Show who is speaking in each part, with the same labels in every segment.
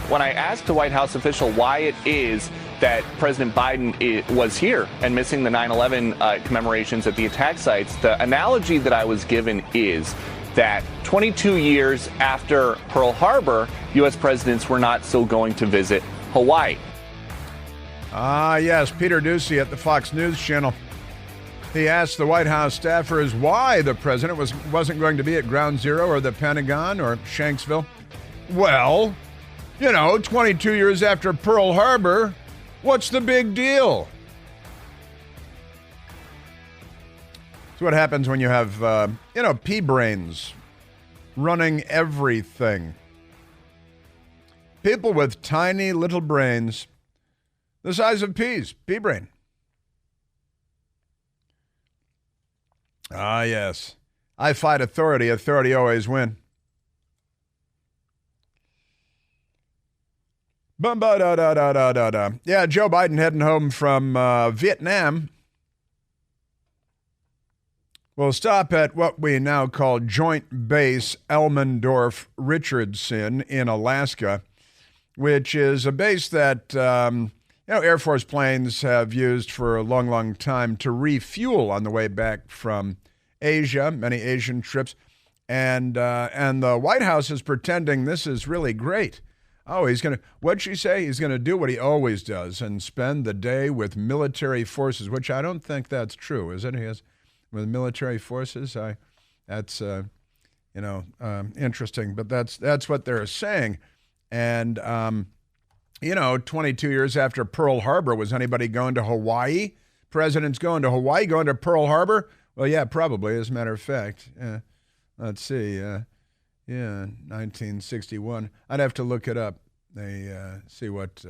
Speaker 1: when I asked the White House official why it is that President Biden was here and missing the 9/11 commemorations at the attack sites, the analogy that I was given is that 22 years after Pearl Harbor, U.S. presidents were not still going to visit Hawaii.
Speaker 2: Yes, Peter Doocy at the Fox News Channel. He asked the White House staffers why the president wasn't going to be at Ground Zero or the Pentagon or Shanksville. Well, 22 years after Pearl Harbor, what's the big deal? It's what happens when you have, pea brains running everything. People with tiny little brains the size of peas, pea brain. Yes. I fight authority. Authority always win. Yeah, Joe Biden heading home from Vietnam. We'll stop at what we now call Joint Base Elmendorf-Richardson in Alaska, which is a base that Air Force planes have used for a long, long time to refuel on the way back from Asia, many Asian trips. And the White House is pretending this is really great. Oh, what'd she say? He's going to do what he always does and spend the day with military forces, which I don't think that's true, is it? He has with military forces. That's interesting, but that's what they're saying. And 22 years after Pearl Harbor, was anybody going to Hawaii? President's going to Hawaii, going to Pearl Harbor? Well, yeah, probably, as a matter of fact. Let's see. 1961. I'd have to look it up. See what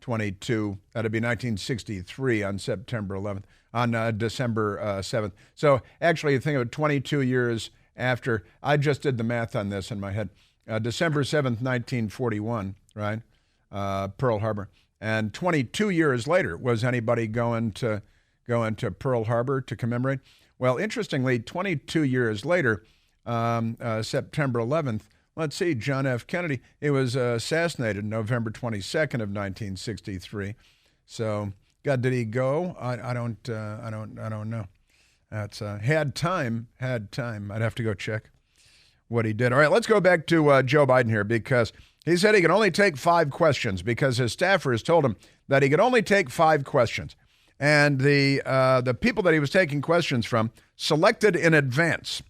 Speaker 2: 22, that'd be 1963 on September 11th, on December 7th. So actually, you think of it, 22 years after, I just did the math on this in my head. December 7th, 1941, right? Pearl Harbor. And 22 years later, was anybody going to Pearl Harbor to commemorate? Well, interestingly, 22 years later, September 11th, let's see, John F. Kennedy, he was assassinated November 22nd of 1963. So, God, did he go? I don't know. That's had time. I'd have to go check what he did. All right, let's go back to Joe Biden here, because he said he could only take 5 questions because his staffers told him that he could only take 5 questions. And the people that he was taking questions from selected in advance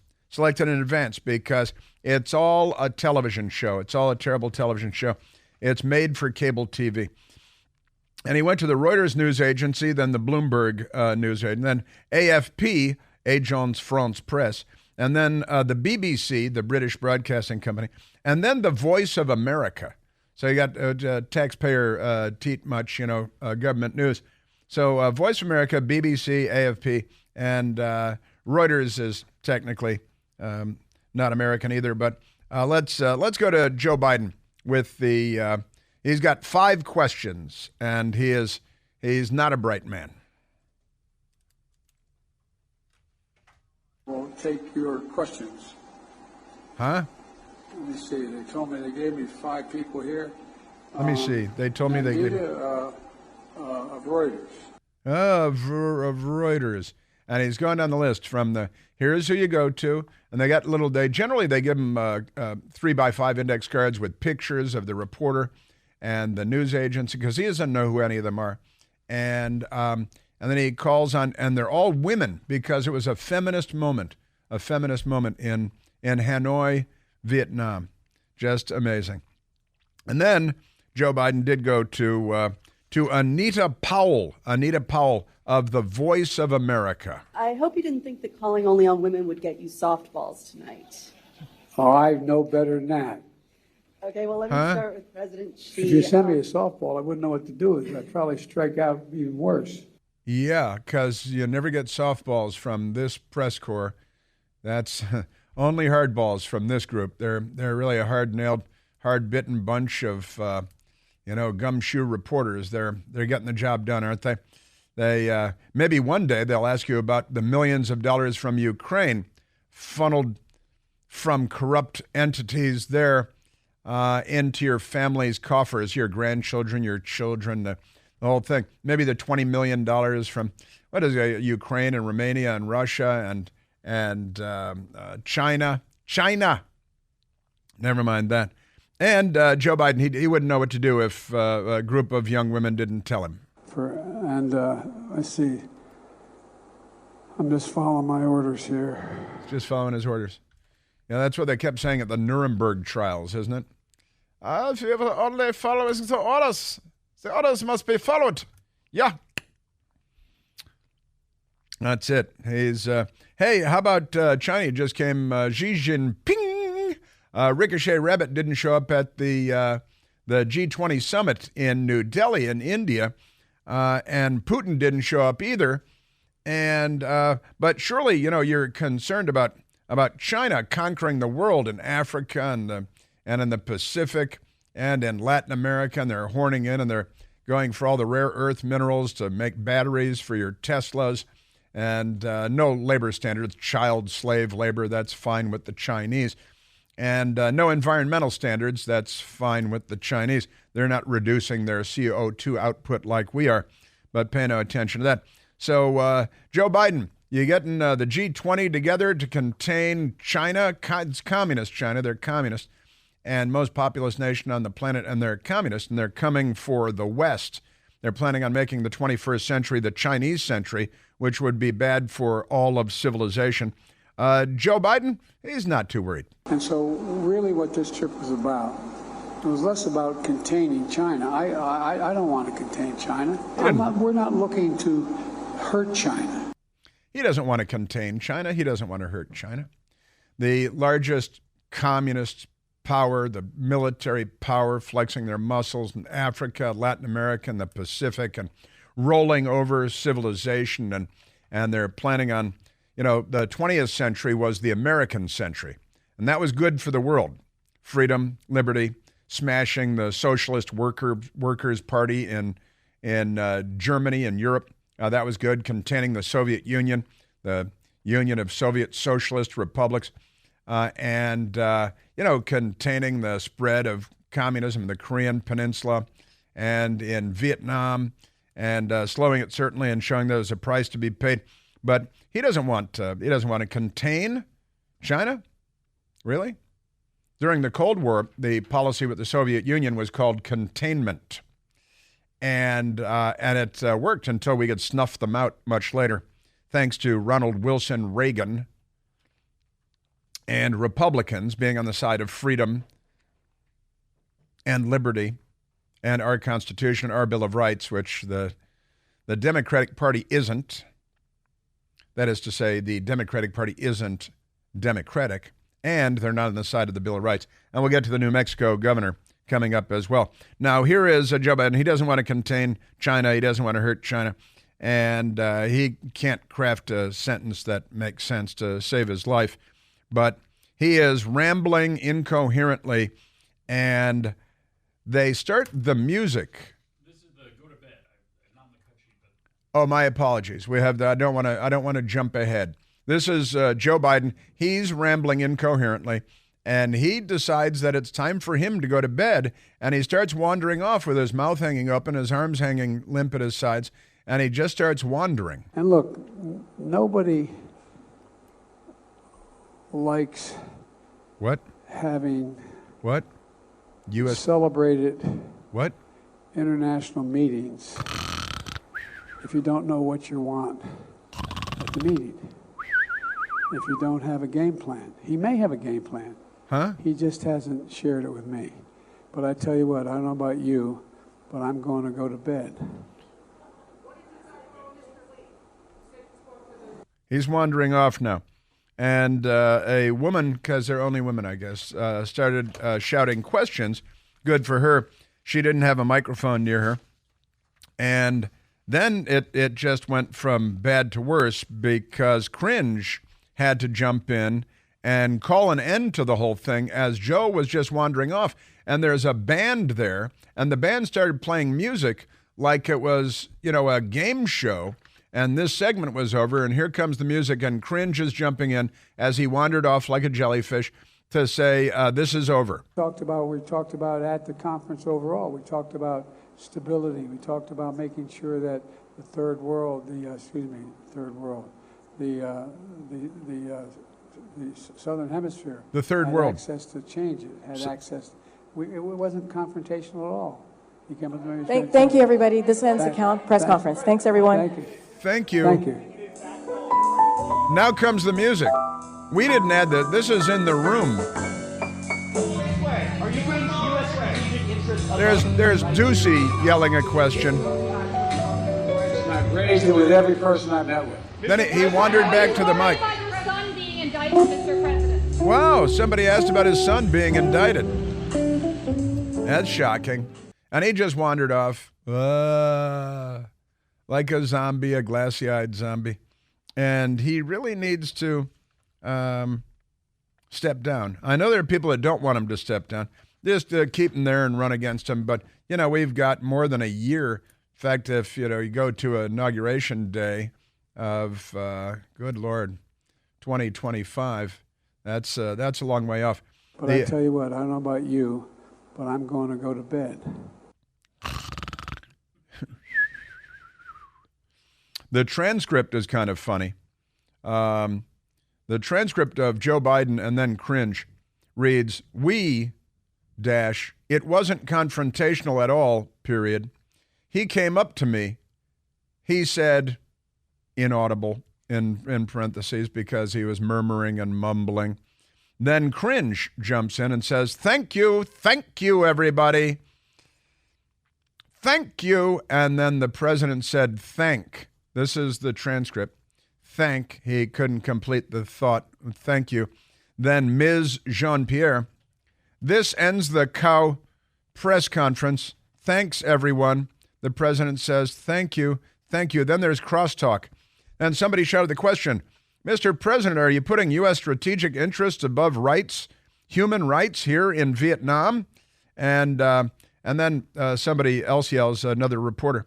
Speaker 2: because it's all a television show. It's all a terrible television show. It's made for cable TV. And he went to the Reuters news agency, then the Bloomberg news agency, then AFP, Agence France Presse, and then the BBC, the British Broadcasting Company, and then the Voice of America. So you got taxpayer teat much, government news. So Voice of America, BBC, AFP, and Reuters is technically not American either. But let's go to Joe Biden with the. He's got 5 questions, and he's not a bright man.
Speaker 3: We'll take your questions.
Speaker 2: Huh?
Speaker 3: Let me see. They told me they gave me 5 people here.
Speaker 2: Let me see. They told me they gave me.
Speaker 3: Of Reuters.
Speaker 2: Of Reuters. And he's going down the list from the, here's who you go to. And they got generally they give them 3x5 index cards with pictures of the reporter and the news agency, because he doesn't know who any of them are. And then he calls on, and they're all women, because it was a feminist moment in Hanoi, Vietnam. Just amazing. And then Joe Biden did go to Anita Powell of the Voice of America.
Speaker 4: I hope you didn't think that calling only on women would get you softballs tonight.
Speaker 3: Oh, I know better than that.
Speaker 4: Okay, well, let me start with President Xi.
Speaker 3: If you sent me a softball, I wouldn't know what to do with it. I'd probably strike out even worse.
Speaker 2: Yeah, because you never get softballs from this press corps. That's only hardballs from this group. They're really a hard-nailed, hard-bitten bunch of gumshoe reporters. They're getting the job done, aren't they? They maybe one day they'll ask you about the millions of dollars from Ukraine funneled from corrupt entities there into your family's coffers, your grandchildren, your children, the whole thing. Maybe the $20 million from, what is it, Ukraine and Romania and Russia and China. China. Never mind that. And Joe Biden, he wouldn't know what to do if a group of young women didn't tell him.
Speaker 3: Let's see. I'm just following my orders here.
Speaker 2: Just following his orders. Yeah, that's what they kept saying at the Nuremberg trials, isn't it? If you only follow the orders must be followed. Yeah. That's it. He's, hey, how about China? Just came Xi Jinping. Ricochet Rabbit didn't show up at the G20 summit in New Delhi in India, and Putin didn't show up either. And but surely, you're concerned about China conquering the world in Africa and in the Pacific and in Latin America, and they're horning in and they're going for all the rare earth minerals to make batteries for your Teslas, and no labor standards, child slave labor, that's fine with the Chinese, and no environmental standards, that's fine with the Chinese. They're not reducing their CO2 output like we are, but pay no attention to that. So, Joe Biden, you getting the G20 together to contain China? It's communist China. They're communist and most populous nation on the planet, and they're communist, and they're coming for the West. They're planning on making the 21st century the Chinese century, which would be bad for all of civilization. Joe Biden, he's not too worried.
Speaker 3: And so really what this trip was about, it was less about containing China. I don't want to contain China. We're not looking to hurt China.
Speaker 2: He doesn't want to contain China. He doesn't want to hurt China. The largest communist power, the military power, flexing their muscles in Africa, Latin America, and the Pacific, and rolling over civilization. And they're planning on, the 20th century was the American century. And that was good for the world. Freedom, liberty, smashing the Socialist Workers' Party in Germany and Europe. That was good. Containing the Soviet Union, the Union of Soviet Socialist Republics, and containing the spread of communism in the Korean Peninsula and in Vietnam, and slowing it certainly and showing there's a price to be paid. But he doesn't want to contain China, really. During the Cold War, the policy with the Soviet Union was called containment. And it worked until we could snuff them out much later, thanks to Ronald Wilson Reagan and Republicans being on the side of freedom and liberty and our Constitution, our Bill of Rights, which the Democratic Party isn't. That is to say, the Democratic Party isn't democratic, and they're not on the side of the Bill of Rights. And we'll get to the New Mexico governor coming up as well. Now, here is Joe Biden. He doesn't want to contain China. He doesn't want to hurt China. And he can't craft a sentence that makes sense to save his life. But he is rambling incoherently, and they start the music.
Speaker 5: This is the go to bed. I'm not in the cut sheet,
Speaker 2: but... Oh, my apologies. We have the, I don't want to jump ahead. This is Joe Biden. He's rambling incoherently. And he decides that it's time for him to go to bed, and he starts wandering off with his mouth hanging open, his arms hanging limp at his sides, and he just starts wandering.
Speaker 3: And look, nobody likes
Speaker 2: what?
Speaker 3: Having
Speaker 2: what? U.S.
Speaker 3: celebrated
Speaker 2: what?
Speaker 3: International meetings if you don't know what you want at the meeting. If you don't have a game plan. He may have a game plan.
Speaker 2: Huh?
Speaker 3: He just hasn't shared it with me. But I tell you what, I don't know about you, but I'm going to go to bed.
Speaker 2: He's wandering off now. And a woman, because they're only women, I guess, started shouting questions. Good for her. She didn't have a microphone near her. And then it just went from bad to worse because Cringe had to jump in and call an end to the whole thing as Joe was just wandering off. And there's a band there, and the band started playing music like it was, a game show. And this segment was over, and here comes the music, and Cringe is jumping in as he wandered off like a jellyfish. to say this is over.
Speaker 3: We talked about at the conference overall. We talked about stability. We talked about making sure that the third world, the southern hemisphere,
Speaker 2: the third
Speaker 3: had
Speaker 2: world,
Speaker 3: access to change it, had access. It wasn't confrontational at all.
Speaker 6: Thank you, everybody. This ends the press conference. Thanks, everyone.
Speaker 3: Thank you.
Speaker 2: Thank you. Now comes the music. We didn't add that. This is in the room. There's Ducey yelling a question.
Speaker 3: I've raised it with every person I've met with.
Speaker 2: Then he wandered back to the mic.
Speaker 7: Your son being indicted, Mr. President.
Speaker 2: Wow, somebody asked about his son being indicted. That's shocking. And he just wandered off like a zombie, a glassy-eyed zombie. And he really needs to step down. I know there are people that don't want him to step down. Just keep him there and run against him. But, we've got more than a year. In fact, if, you go to Inauguration Day of, good Lord, 2025, that's a long way off.
Speaker 3: But I tell you what, I don't know about you, but I'm going to go to bed.
Speaker 2: The transcript is kind of funny. The transcript of Joe Biden and then cringe reads, it wasn't confrontational at all, period. He came up to me. He said, inaudible, in parentheses, because he was murmuring and mumbling. Then cringe jumps in and says, thank you, everybody. Thank you. And then the president said, thank. This is the transcript. Thank. He couldn't complete the thought. Thank you. Then Ms. Jean-Pierre, this ends the cow press conference. Thanks, everyone. The president says, thank you. Thank you. Then there's crosstalk. And somebody shouted the question, Mr. President, are you putting U.S. strategic interests above rights, human rights here in Vietnam? And then somebody else yells, another reporter,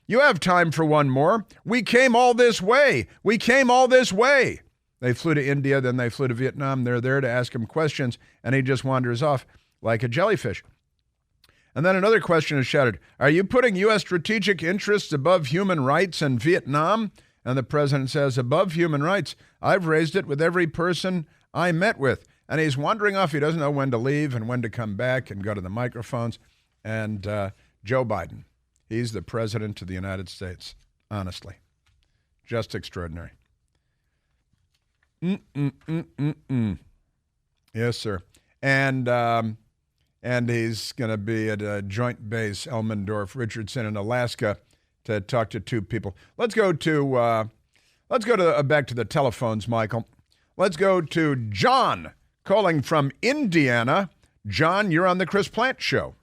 Speaker 2: you have time for one more. We came all this way. We came all this way. They flew to India, then they flew to Vietnam. They're there to ask him questions, and he just wanders off like a jellyfish. And then another question is shouted, are you putting U.S. strategic interests above human rights in Vietnam? And the president says, above human rights, I've raised it with every person I met with. And he's wandering off. He doesn't know when to leave and when to come back and go to the microphones. And Joe Biden, he's the president of the United States, honestly. Just extraordinary. Yes, sir. And he's going to be at a joint base, Elmendorf, Richardson, in Alaska, to talk to two people. Let's go to back to the telephones, Michael. Let's go to John calling from Indiana. John, you're on the Chris Plant Show.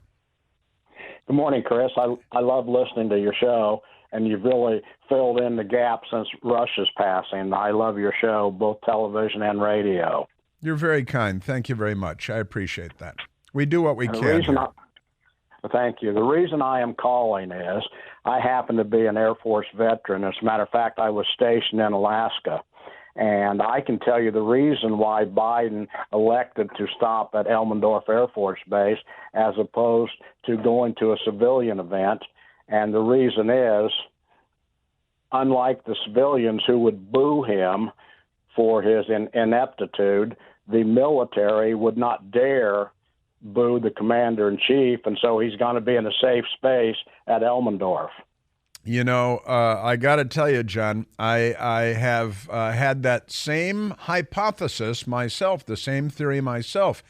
Speaker 8: Good morning, Chris. I love listening to your show, and you've really filled in the gap since Rush's passing. I love your show, both television and radio.
Speaker 2: You're very kind. Thank you very much. I appreciate that. We do what we can.
Speaker 8: Thank you. The reason I am calling is I happen to be an Air Force veteran. As a matter of fact, I was stationed in Alaska. And I can tell you the reason why Biden elected to stop at Elmendorf Air Force Base as opposed to going to a civilian event. And the reason is, unlike the civilians who would boo him for his ineptitude, the military would not dare boo the commander-in-chief, and so he's going to be in a safe space at Elmendorf.
Speaker 2: You know, I got to tell you, John, I have had that same hypothesis myself, the same theory myself,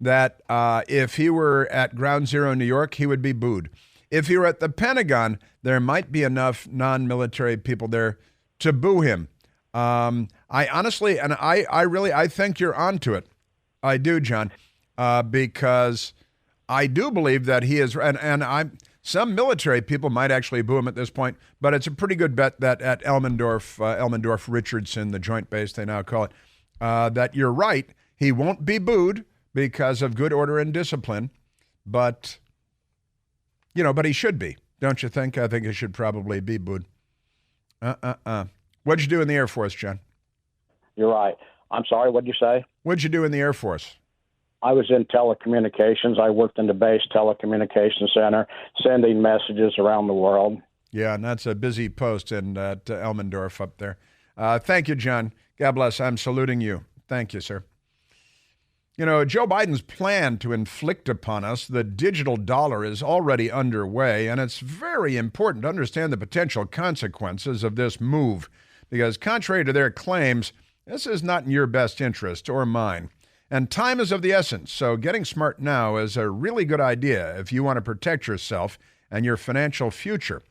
Speaker 2: that if he were at Ground Zero in New York, he would be booed. If he were at the Pentagon, there might be enough non-military people there to boo him. I honestly, and I think you're onto it. I do, John, because I do believe that he is, and some military people might actually boo him at this point, but it's a pretty good bet that at Elmendorf Richardson, the joint base they now call it, that you're right. He won't be booed because of good order and discipline, but he should be, don't you think? I think he should probably be booed. What'd you do in the Air Force, John?
Speaker 8: You're right. I'm sorry, what'd you say?
Speaker 2: What'd you do in the Air Force?
Speaker 8: I was in telecommunications. I worked in the base telecommunications center, sending messages around the world.
Speaker 2: Yeah, and that's a busy post in Elmendorf up there. Thank you, John. God bless. I'm saluting you. Thank you, sir. You know, Joe Biden's plan to inflict upon us the digital dollar is already underway, and it's very important to understand the potential consequences of this move, because contrary to their claims, this is not in your best interest or mine. And time is of the essence, so getting smart now is a really good idea if you want to protect yourself and your financial future.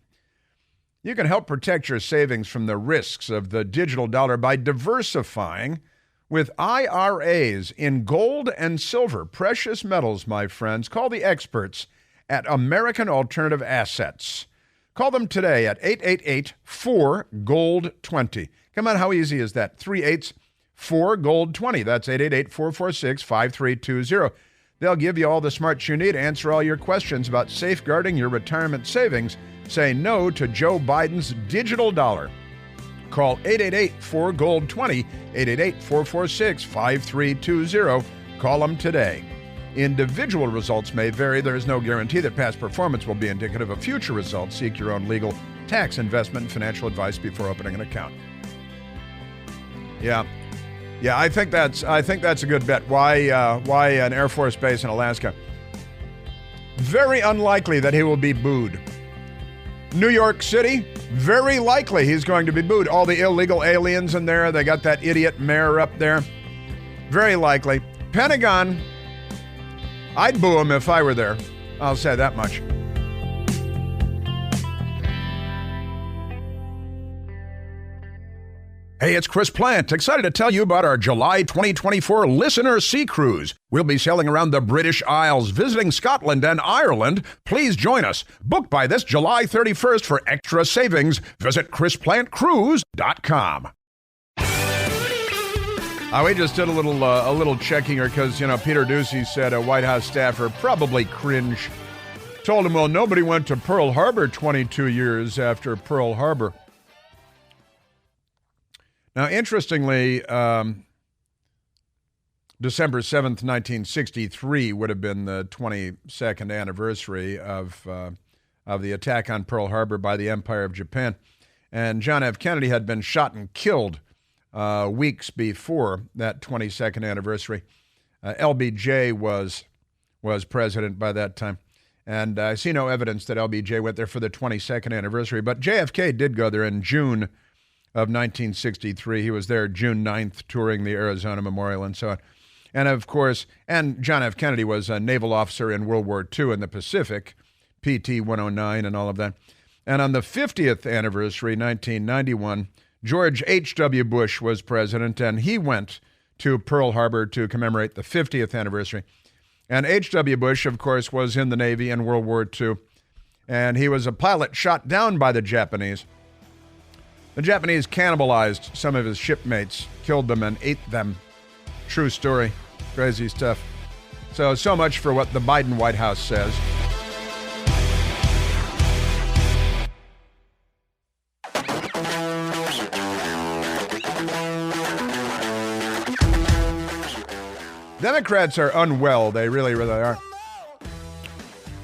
Speaker 2: You can help protect your savings from the risks of the digital dollar by diversifying with IRAs in gold and silver, precious metals, my friends. Call the experts at American Alternative Assets. Call them today at 888-4-GOLD-20. Come on, how easy is that? 3-8-4-GOLD-20. That's 888-446-5320. They'll give you all the smarts you need, answer all your questions about safeguarding your retirement savings. Say no to Joe Biden's digital dollar. Call 888-4-GOLD-20, 888-446-5320. Call them today. Individual results may vary. There is no guarantee that past performance will be indicative of future results. Seek your own legal, tax, investment, and financial advice before opening an account. Yeah, I think that's a good bet. Why an Air Force base in Alaska? Very unlikely that he will be booed. New York City, very likely he's going to be booed. All the illegal aliens in there, they got that idiot mayor up there. Very likely. Pentagon, I'd boo him if I were there. I'll say that much. Hey, it's Chris Plant, excited to tell you about our July 2024 Listener Sea Cruise. We'll be sailing around the British Isles, visiting Scotland and Ireland. Please join us. Book by this July 31st for extra savings. Visit ChrisPlantCruise.com. We just did a little checking here because, Peter Doocy said a White House staffer probably cringe. Told him, well, nobody went to Pearl Harbor 22 years after Pearl Harbor. Now, interestingly, December 7th, 1963 would have been the 22nd anniversary of the attack on Pearl Harbor by the Empire of Japan. And John F. Kennedy had been shot and killed weeks before that 22nd anniversary. LBJ was president by that time. And I see no evidence that LBJ went there for the 22nd anniversary. But JFK did go there in June of 1963. He was there June 9th touring the Arizona Memorial and so on. And of course, and John F. Kennedy was a naval officer in World War II in the Pacific, PT 109 and all of that. And on the 50th anniversary, 1991, George H.W. Bush was president, and he went to Pearl Harbor to commemorate the 50th anniversary. And H.W. Bush, of course, was in the Navy in World War II, and he was a pilot shot down by the Japanese. The Japanese cannibalized some of his shipmates, killed them, and ate them. True story. Crazy stuff. So much for what the Biden White House says. Democrats are unwell. They really, really are.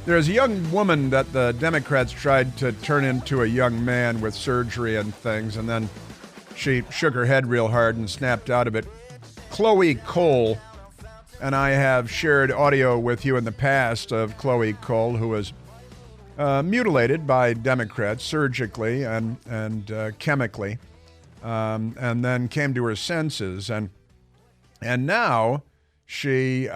Speaker 2: There's a young woman that the Democrats tried to turn into a young man with surgery and things, and then she shook her head real hard and snapped out of it. Chloe Cole, and I have shared audio with you in the past of Chloe Cole, who was mutilated by Democrats surgically and chemically, and then came to her senses, and now she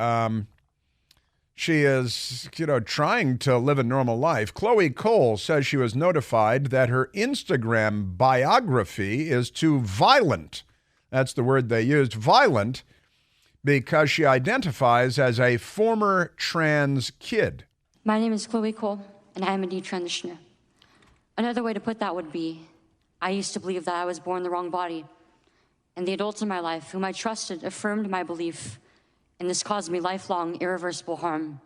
Speaker 2: is, trying to live a normal life. Chloe Cole says she was notified that her Instagram biography is too violent. That's the word they used, violent, because she identifies as a former trans kid.
Speaker 9: My name is Chloe Cole, and I am a detransitioner. Another way to put that would be, I used to believe that I was born in the wrong body, and the adults in my life, whom I trusted, affirmed my belief, and this caused me lifelong, irreversible harm.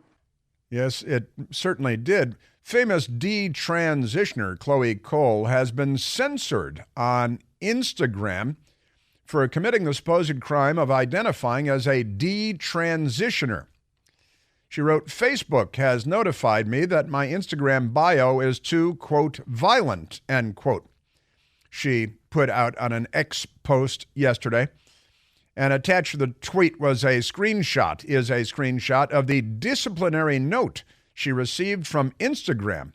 Speaker 2: Yes, it certainly did. Famous detransitioner Chloe Cole has been censored on Instagram for committing the supposed crime of identifying as a detransitioner. She wrote, Facebook has notified me that my Instagram bio is too, quote, violent, end quote. She put out on an X post yesterday. And attached to the tweet is a screenshot of the disciplinary note she received from Instagram,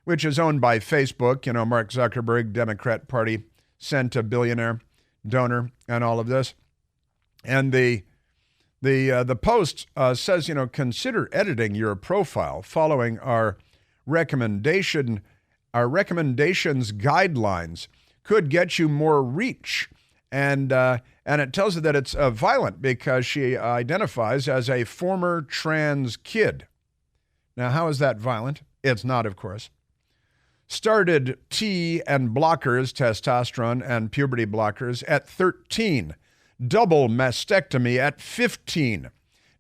Speaker 2: which is owned by Facebook. You know, Mark Zuckerberg, Democrat Party, sent a billionaire donor and all of this. And the post says, consider editing your profile following our recommendations guidelines could get you more reach. And it tells her that it's violent because she identifies as a former trans kid. Now, how is that violent? It's not, of course. Started T and blockers, testosterone and puberty blockers, at 13. Double mastectomy at 15.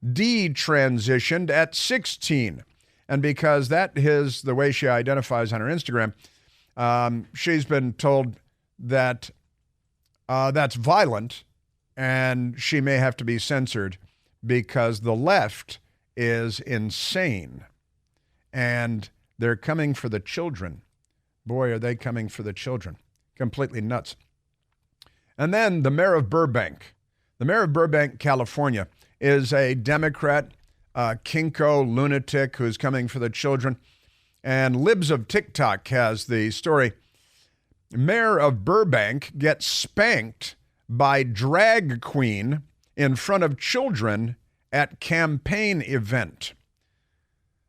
Speaker 2: Detransitioned at 16. And because that is the way she identifies on her Instagram, she's been told that that's violent, and she may have to be censored because the left is insane. And they're coming for the children. Boy, are they coming for the children. Completely nuts. And then the mayor of Burbank. The mayor of Burbank, California, is a Democrat, kinko lunatic who's coming for the children. And Libs of TikTok has the story. Mayor of Burbank gets spanked by drag queen in front of children at campaign event.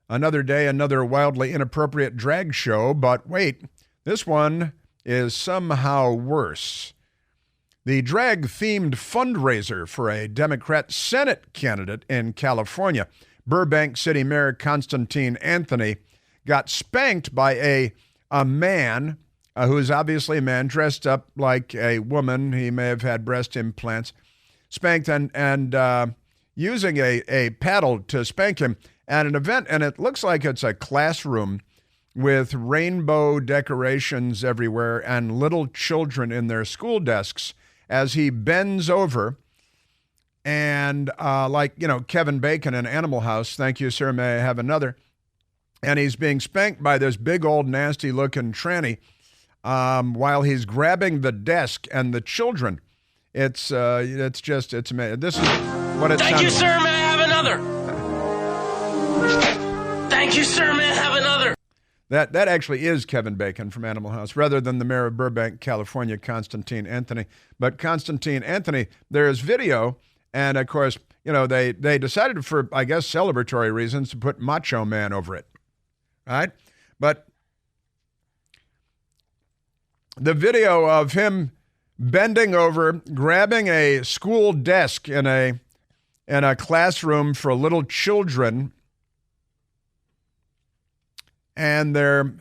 Speaker 2: Another day, another wildly inappropriate drag show, but wait, this one is somehow worse. The drag-themed fundraiser for a Democrat Senate candidate in California, Burbank City Mayor Constantine Anthony, got spanked by a man who is obviously a man dressed up like a woman. He may have had breast implants. Spanked and using a paddle to spank him at an event. And it looks like it's a classroom with rainbow decorations everywhere and little children in their school desks as he bends over and Kevin Bacon in Animal House. Thank you, sir. May I have another? And he's being spanked by this big old nasty looking tranny while he's grabbing the desk and the children. It's amazing. This is what it sounds like.
Speaker 10: Thank you, sir. May I have another? Thank you, sir. May I have another?
Speaker 2: That actually is Kevin Bacon from Animal House, rather than the mayor of Burbank, California, Constantine Anthony. But Constantine Anthony, there is video, and of course, they decided for, I guess, celebratory reasons to put Macho Man over it, right? But the video of him bending over, grabbing a school desk in a classroom for little children, and they're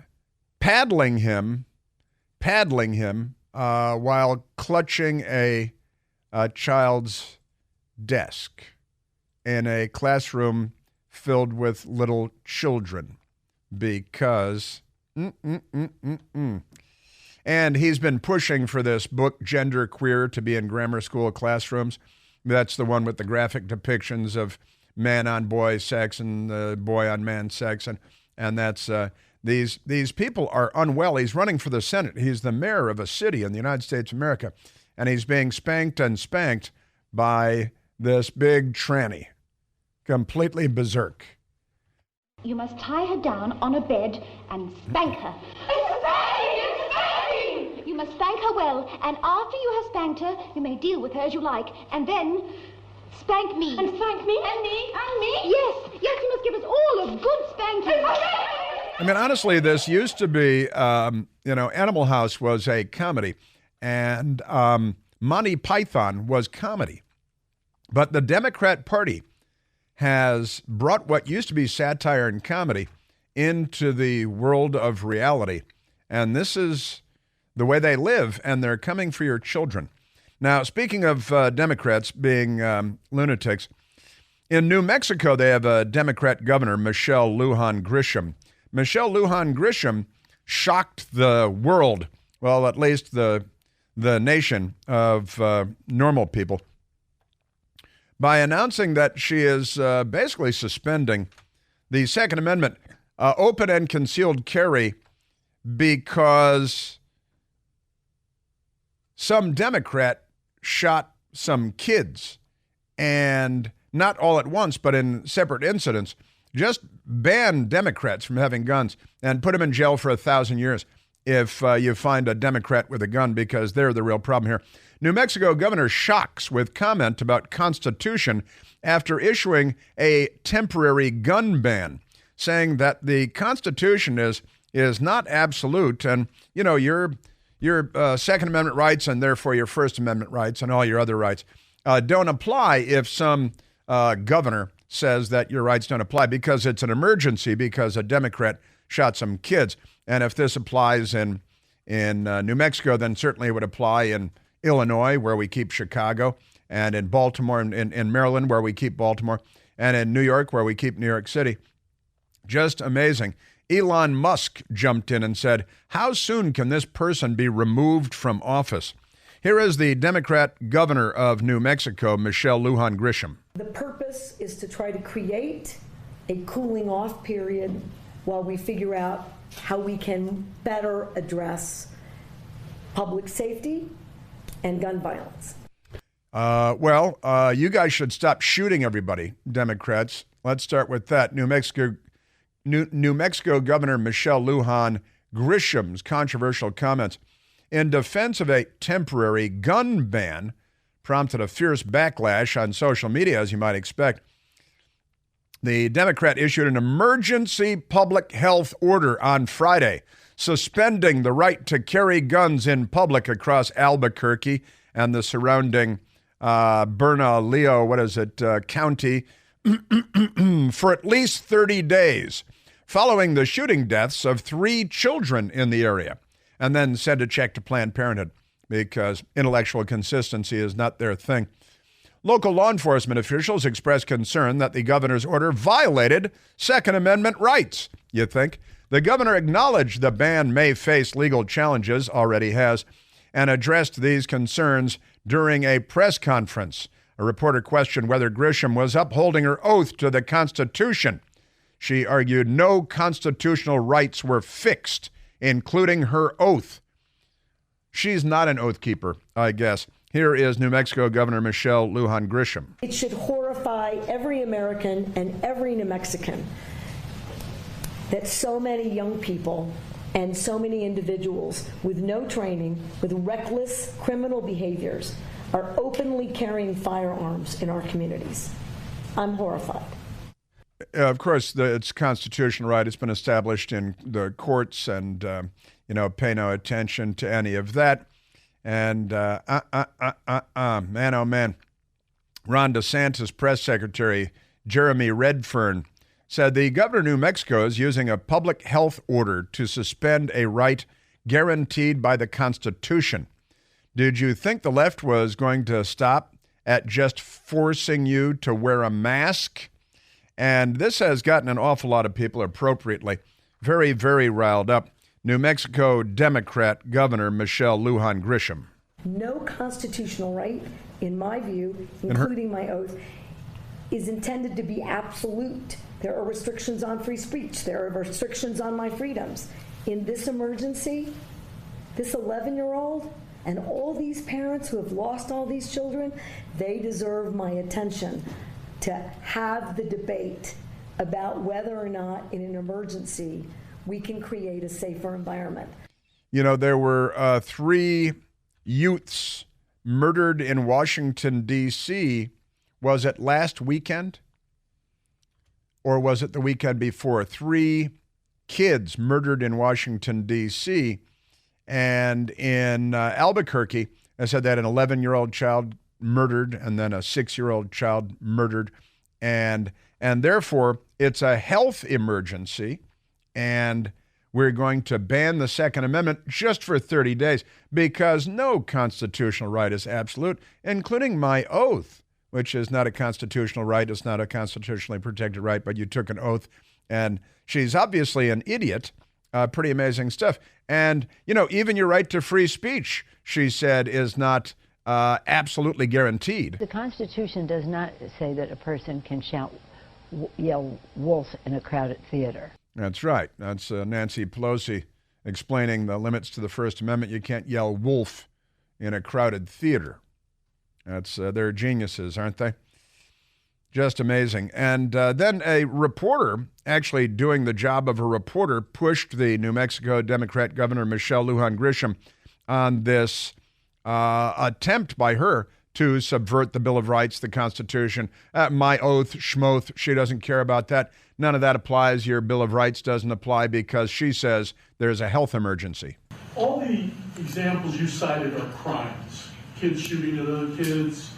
Speaker 2: paddling him while clutching a child's desk in a classroom filled with little children because And he's been pushing for this book, Gender Queer, to be in grammar school classrooms. That's the one with the graphic depictions of man on boy sex and boy on man sex. And that's these people are unwell. He's running for the Senate. He's the mayor of a city in the United States of America. And he's being spanked and spanked by this big tranny. Completely berserk.
Speaker 11: You must tie her down on a bed and spank her. You must spank her well, and after you have spanked her, you may deal with her as you like, and then spank me.
Speaker 7: And spank me? And me? And me?
Speaker 11: Yes, you must give us all a good spanking.
Speaker 2: I mean, honestly, this used to be, Animal House was a comedy, and Monty Python was comedy. But the Democrat Party has brought what used to be satire and comedy into the world of reality. And this is the way they live, and they're coming for your children. Now, speaking of Democrats being lunatics, in New Mexico, they have a Democrat governor, Michelle Lujan Grisham. Michelle Lujan Grisham shocked the world, well, at least the nation of normal people, by announcing that she is basically suspending the Second Amendment open and concealed carry because some Democrat shot some kids, and not all at once, but in separate incidents. Just ban Democrats from having guns and put them in jail for 1,000 years if you find a Democrat with a gun, because they're the real problem here. New Mexico governor shocks with comment about Constitution after issuing a temporary gun ban, saying that the Constitution is not absolute, and your Second Amendment rights and therefore your First Amendment rights and all your other rights don't apply if some governor says that your rights don't apply because it's an emergency because a Democrat shot some kids. And if this applies in New Mexico, then certainly it would apply in Illinois, where we keep Chicago, and in Baltimore, in Maryland, where we keep Baltimore, and in New York, where we keep New York City. Just amazing. Elon Musk jumped in and said, how soon can this person be removed from office? Here is the Democrat governor of New Mexico, Michelle Lujan Grisham.
Speaker 12: The purpose is to try to create a cooling off period while we figure out how we can better address public safety and gun violence.
Speaker 2: You guys should stop shooting everybody, Democrats. Let's start with that. New Mexico Governor Michelle Lujan Grisham's controversial comments in defense of a temporary gun ban prompted a fierce backlash on social media, as you might expect. The Democrat issued an emergency public health order on Friday, suspending the right to carry guns in public across Albuquerque and the surrounding Bernalillo, county, for at least 30 days, following the shooting deaths of 3 children in the area, and then sent a check to Planned Parenthood because intellectual consistency is not their thing. Local law enforcement officials expressed concern that the governor's order violated Second Amendment rights. You think? The governor acknowledged the ban may face legal challenges, already has, and addressed these concerns during a press conference. A reporter questioned whether Grisham was upholding her oath to the Constitution. She argued no constitutional rights were fixed, including her oath. She's not an oath keeper, I guess. Here is New Mexico Governor Michelle Lujan Grisham.
Speaker 12: It should horrify every American and every New Mexican that so many young people and so many individuals with no training, with reckless criminal behaviors, are openly carrying firearms in our communities. I'm horrified.
Speaker 2: Of course, it's a constitutional right. It's been established in the courts, and pay no attention to any of that. And man, oh man, Ron DeSantis press secretary Jeremy Redfern said the governor of New Mexico is using a public health order to suspend a right guaranteed by the Constitution. Did you think the left was going to stop at just forcing you to wear a mask? And this has gotten an awful lot of people appropriately very, very riled up. New Mexico Democrat Governor Michelle Lujan Grisham.
Speaker 12: No constitutional right, in my view, including my oath, is intended to be absolute. There are restrictions on free speech. There are restrictions on my freedoms. In this emergency, this 11-year-old and all these parents who have lost all these children, they deserve my attention to have the debate about whether or not in an emergency we can create a safer environment.
Speaker 2: There were 3 youths murdered in Washington, D.C. Was it last weekend? Or was it the weekend before? 3 kids murdered in Washington, D.C. And in Albuquerque, I said that an 11-year-old child murdered and then a 6-year-old child murdered. And therefore, it's a health emergency. And we're going to ban the Second Amendment just for 30 days because no constitutional right is absolute, including my oath, which is not a constitutional right. It's not a constitutionally protected right, but you took an oath. And she's obviously an idiot. Pretty amazing stuff. And, even your right to free speech, she said, is not absolutely guaranteed.
Speaker 13: The Constitution does not say that a person can yell wolf in a crowded theater.
Speaker 2: That's right. That's Nancy Pelosi explaining the limits to the First Amendment. You can't yell wolf in a crowded theater. That's they're geniuses, aren't they? Just amazing. And then a reporter, actually doing the job of a reporter, pushed the New Mexico Democrat Governor Michelle Lujan Grisham on this attempt by her to subvert the Bill of Rights, the Constitution. My oath, schmoth, she doesn't care about that. None of that applies. Your Bill of Rights doesn't apply because she says there's a health emergency.
Speaker 5: All the examples you cited are crimes. Kids shooting at other kids,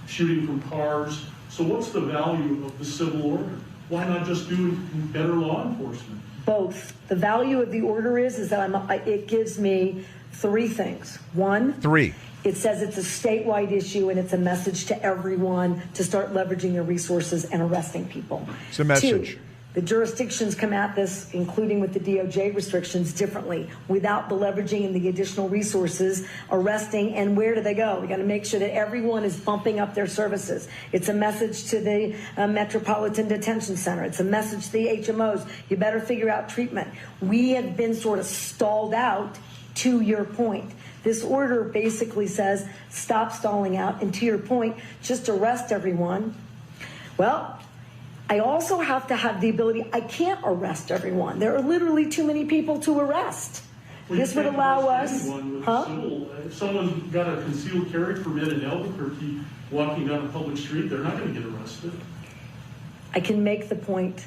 Speaker 5: shooting from cars. So what's the value of the civil order? Why not just do better law enforcement?
Speaker 12: Both. The value of the order is that it gives me three things. One, it says it's a statewide issue and it's a message to everyone to start leveraging their resources and arresting people.
Speaker 2: It's a message.
Speaker 12: 2, the jurisdictions come at this, including with the DOJ restrictions, differently. Without the leveraging and the additional resources, arresting, and where do they go? We got to make sure that everyone is bumping up their services. It's a message to the Metropolitan Detention Center. It's a message to the HMOs. You better figure out treatment. We have been sort of stalled out, to your point. This order basically says, stop stalling out, and to your point, just arrest everyone. Well, I also have to have the ability, I can't arrest everyone. There are literally too many people to arrest.
Speaker 5: Well, this would allow us, if someone's got a concealed carry permit in Albuquerque walking down a public street, they're not going to get arrested.
Speaker 12: I can make the point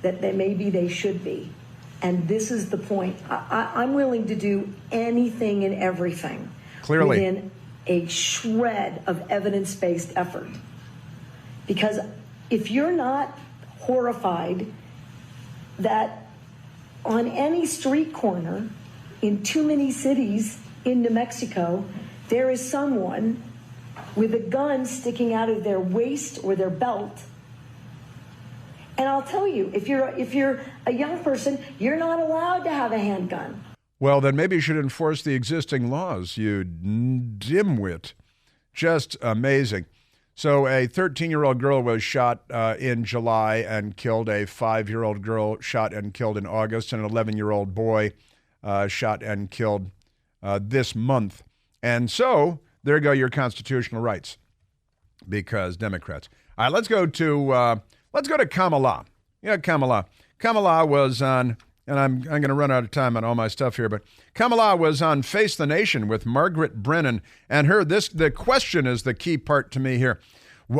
Speaker 12: that maybe they should be. And this is the point. I'm willing to do anything and everything within a shred of evidence-based effort. Because if you're not horrified that on any street corner in too many cities in New Mexico, there is someone with a gun sticking out of their waist or their belt. And I'll tell you, if you're a young person, you're not allowed to have a handgun.
Speaker 2: Well, then maybe you should enforce the existing laws, you dimwit. Just amazing. So a 13-year-old girl was shot in July and killed. A 5-year-old girl shot and killed in August. And an 11-year-old boy shot and killed this month. And so there go your constitutional rights, because Democrats. All right, let's go to Kamala. Yeah, Kamala. Kamala was on, and I'm going to run out of time on all my stuff here, but Kamala was on Face the Nation with Margaret Brennan, and the question is the key part to me here.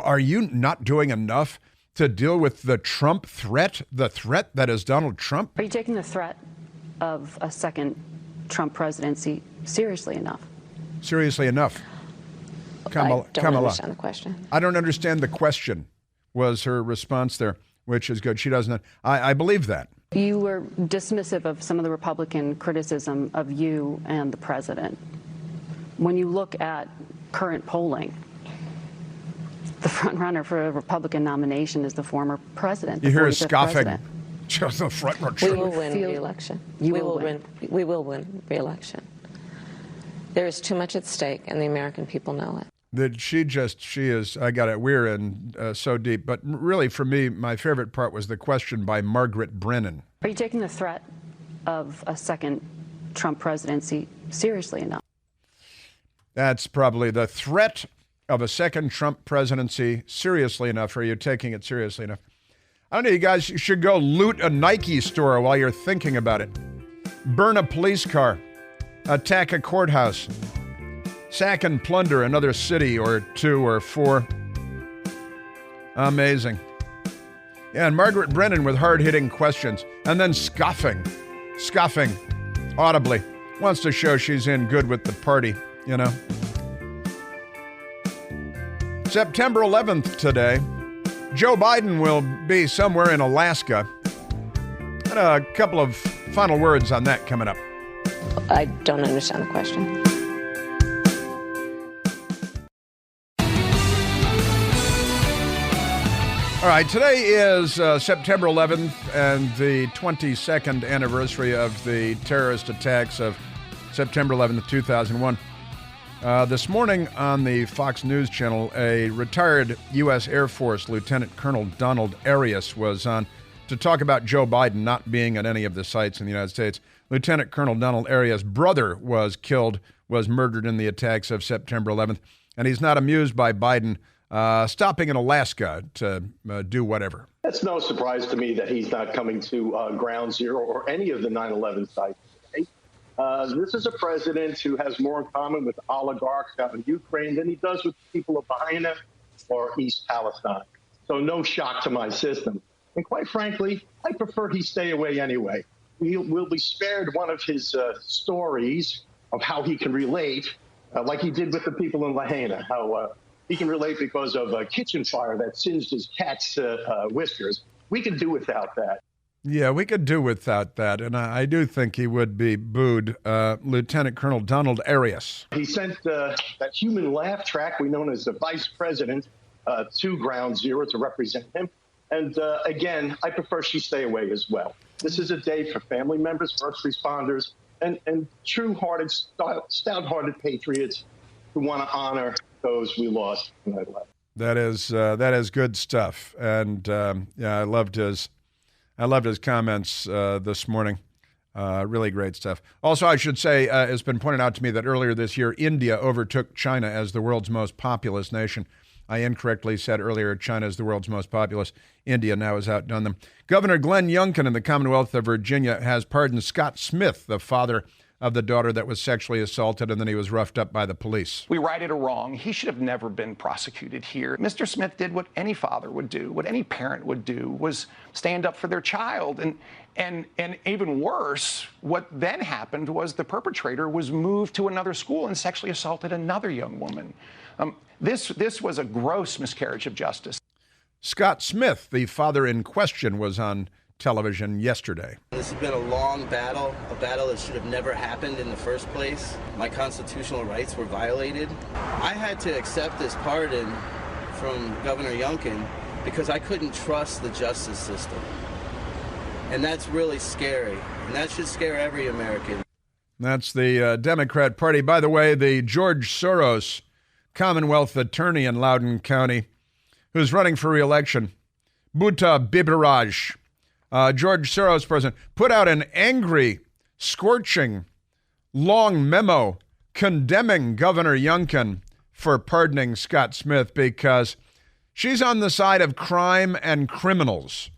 Speaker 2: Are you not doing enough to deal with the Trump threat, the threat that is Donald Trump?
Speaker 14: Are you taking the threat of a second Trump presidency seriously enough?
Speaker 2: Seriously enough.
Speaker 15: I don't understand the question.
Speaker 2: I don't understand the question, was her response there, which is good. She doesn't. I believe that.
Speaker 14: You were dismissive of some of the Republican criticism of you and the president. When you look at current polling, the front runner for a Republican nomination is the former president.
Speaker 2: You hear a scoffing. Just the front runner.
Speaker 15: We will win re-election. We will win re-election. There is too much at stake, and the American people know it.
Speaker 2: That she is, I got it, we're in so deep. But really, for me, my favorite part was the question by Margaret Brennan.
Speaker 14: Are you taking the threat of a second Trump presidency seriously enough?
Speaker 2: That's probably the threat of a second Trump presidency seriously enough. Are you taking it seriously enough? I don't know, you guys should go loot a Nike store while you're thinking about it. Burn a police car. Attack a courthouse. Sack and plunder another city or 2 or 4. Amazing. Yeah, and Margaret Brennan with hard-hitting questions. And then scoffing audibly. Wants to show she's in good with the party, you know. September 11th today. Joe Biden will be somewhere in Alaska. And a couple of final words on that coming up.
Speaker 15: I don't understand the question.
Speaker 2: All right, today is September 11th and the 22nd anniversary of the terrorist attacks of September 11th, 2001. This morning on the Fox News Channel, a retired U.S. Air Force Lieutenant Colonel Donald Arias was on to talk about Joe Biden not being at any of the sites in the United States. Lieutenant Colonel Donald Arias' brother was murdered in the attacks of September 11th, and he's not amused by Biden stopping in Alaska to do whatever.
Speaker 16: It's no surprise to me that he's not coming to Ground Zero or any of the 9/11 sites. This is a president who has more in common with oligarchs out in Ukraine than he does with people of Bahia or East Palestine. So no shock to my system. And quite frankly, I prefer he stay away anyway. We'll be spared one of his stories of how he can relate, like he did with the people in Lahaina, how he can relate because of a kitchen fire that singed his cat's whiskers. We can do without that.
Speaker 2: Yeah, we could do without that, and I do think he would be booed. Lieutenant Colonel Donald Arias.
Speaker 16: He sent that human laugh track we know as the vice president to Ground Zero to represent him. And again, I prefer she stay away as well. This is a day for family members, first responders, and true-hearted, stout-hearted patriots who want to honor those we lost in 9/11.
Speaker 2: That is good stuff, and I loved his comments this morning. Really great stuff. Also, I should say, it's been pointed out to me that earlier this year, India overtook China as the world's most populous nation. I incorrectly said earlier China is the world's most populous. India now has outdone them. Governor Glenn Youngkin in the Commonwealth of Virginia has pardoned Scott Smith, the father of the daughter that was sexually assaulted and then he was roughed up by the police.
Speaker 17: We righted a wrong. He should have never been prosecuted here. Mr. Smith did what any father would do, what any parent would do, was stand up for their child. And even worse, what then happened was the perpetrator was moved to another school and sexually assaulted another young woman. This was a gross miscarriage of justice.
Speaker 2: Scott Smith, the father in question, was on television yesterday.
Speaker 18: This has been a long battle, a battle that should have never happened in the first place. My constitutional rights were violated. I had to accept this pardon from Governor Youngkin because I couldn't trust the justice system. And that's really scary, and that should scare every American.
Speaker 2: That's the Democrat Party. By the way, the George Soros Commonwealth attorney in Loudoun County, who's running for re-election, Bhutta Bibiraj, George Soros president, put out an angry, scorching, long memo condemning Governor Youngkin for pardoning Scott Smith because she's on the side of crime and criminals.